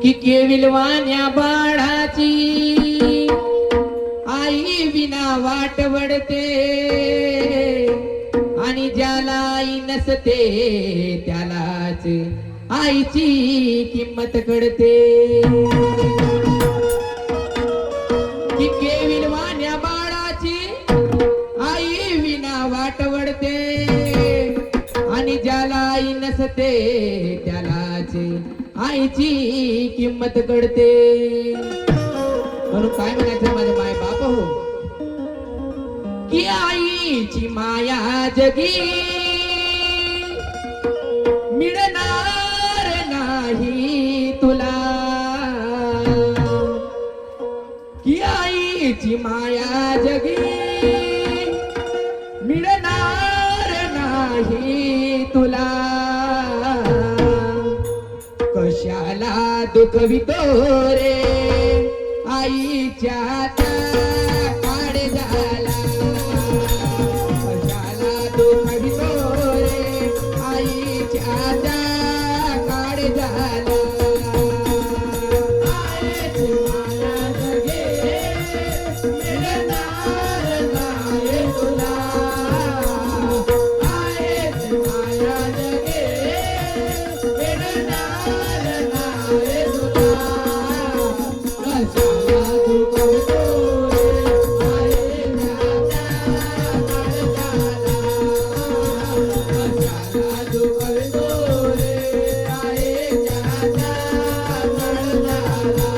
की केविलवान्या बाळाची आई विना वाट वडते आणि ज्याला आई नसते त्यालाच आईची किंमत कळते. की केविलवान्या बाळाची आई विना वाट वडते आणि ज्याला आई नसते त्यालाच आईची किंमत कळते. म्हणून काय म्हणायचं माझे माय बाप हो, की आईची माया जगी मिळणार नाही तुला. की आईची माया जगी मिळणार नाही तुला. कशाला दुखवितो रे आईच्या काळे झाला. कशाला दुखवितो रे आईच्या काळे झाला. आईची माया जगे मिळणार नाही तुला. आईची माया जगे मिळणार नाही तुला. कशाला दुखवितो रे आईच्या काळे झाला. कशाला दुखवितो रे आईच्या काळे झाला.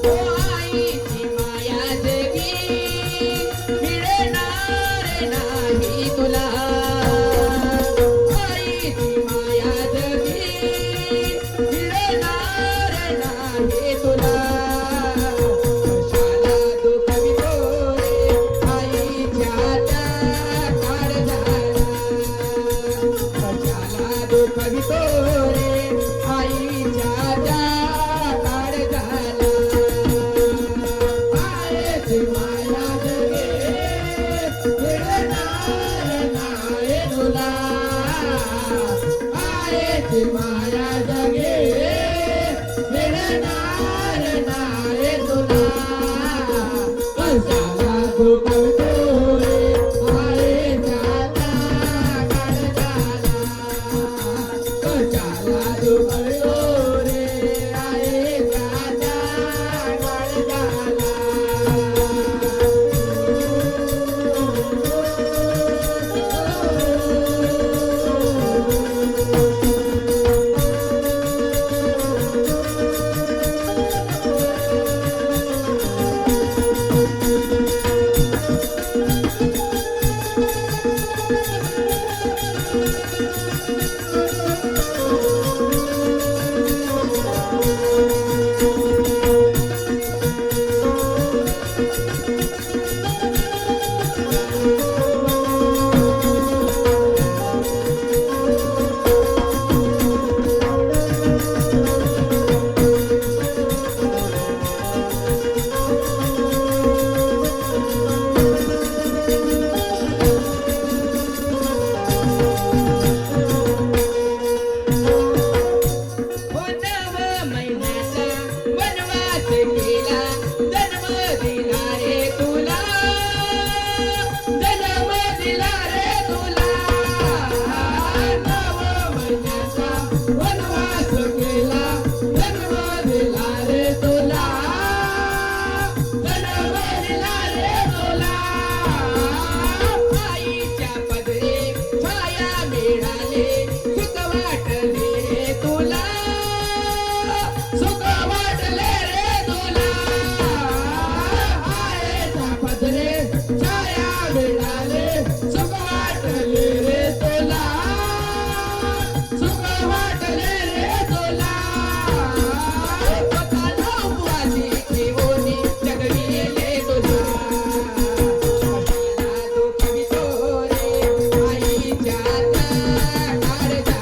ओ आईची माया जगी मिळणार नाही तुला. आईची माया जगी मिळणार नाही तुला. कशाला दुखवितो रे आईच्या काळ झाला. कशाला दुखवितो रे आईच्या काळ झाला. आईची माया जगे मिळणार नाही तुला. आईची माया जगे मिळणार नाही तुला. कशाला दुखवितो रे आईच्या काळ झाला. कशाला दुखवितो रे आईच्या काळ झाला. काळ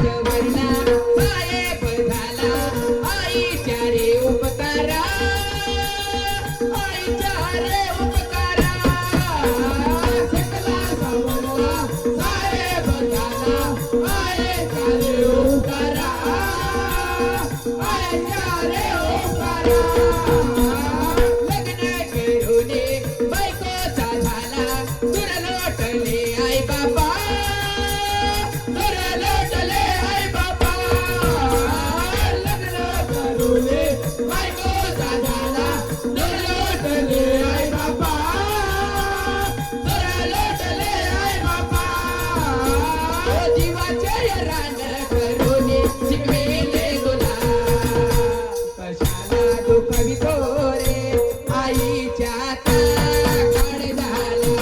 वरला साहेब झाला आईच्या रे उपकारा आईच्या रे उपकारा शिकला सवरला साहेब झाला आईच्या रे उपकारा आईच्या रे उपकारा लग्न करून बायकोचा झाला दूर लोटले आई बाबा दूर लोटले आई बाबा लग्न करून बायकोचा झाला दूर लोटले आई बाबा दूर लोटले आई बाबा जीवाचे रान करून शिकवेले तुला कशाला दुखवितो रे आईच्या ताकड झाला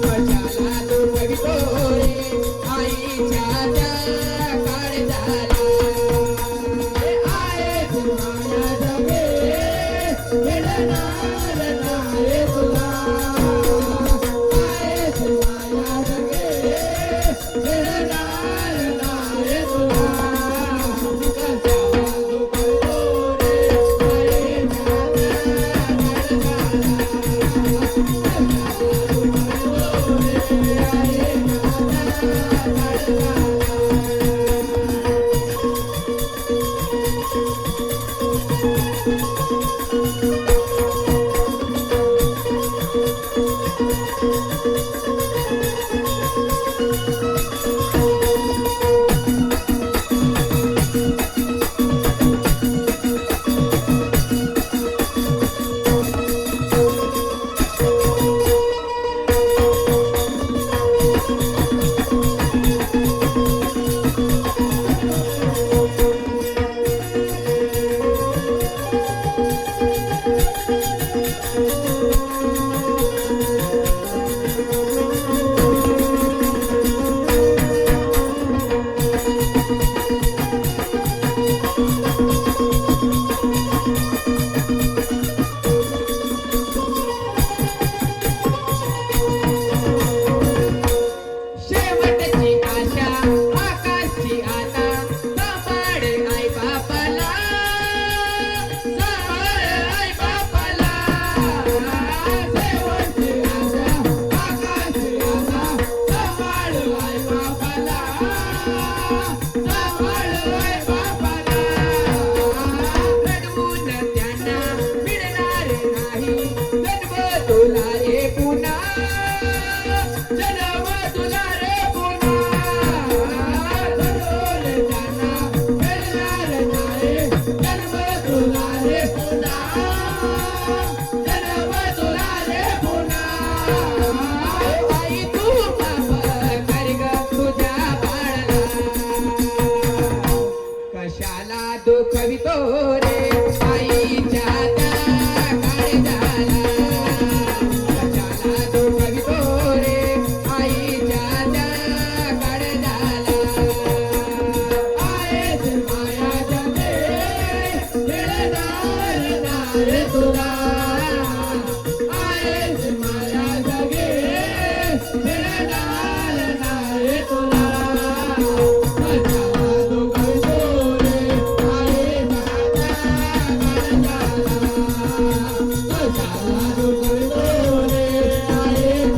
कशाला दुखवितो रे आईच्या ताकड झाला आये तुम्हाला जगे मिळणार नाही तुला आये तुम्हाला जगे मिळणार नाही तुला कशाला दुखवितो रे आईच्या शेवटची आशा आकाशची आता सांभाळ आई बापाला सांभाळ आई बापाला शेवटची आशा आकाशची आता सांभाळ आई बापाला सांभाळ आई बापाला रडवून त्यांना मिळणार नाही जन्म तुला रे पुन्हा जन्म तुला रे पुन्हा रडवून त्यांना मिळणार नाही जन्म तुला रे पुन्हा जन्म तुला रे पुन्हा आई तू माफ कर ग तुझ्या बाळाला कशाला दुखवितो रे आईच्या ताकड झाला कशाला दुखवितो रे आईच्या ताकड झाला आहेस माया जगे मिळणार नाही तुला आहेस माया जगे मिळणार नाही तुला कशाला दुखवितो रे आईच्या ताकड झाला कशाला दुखवितो रे आईच्या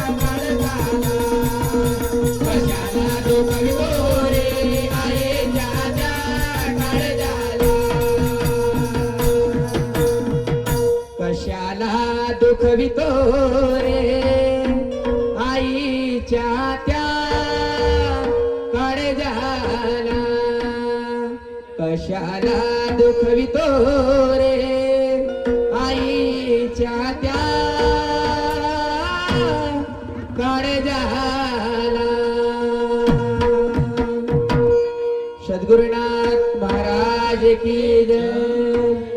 ताकड झाला कशाला दुखवितो रे आईच्या ताकड झाला कशाला दुखवितो रे आईच्या त्या काळ झाला कशाला दुखवितो रे आईच्या त्या काळ झाला सद्गुरुनाथ महाराज की जय।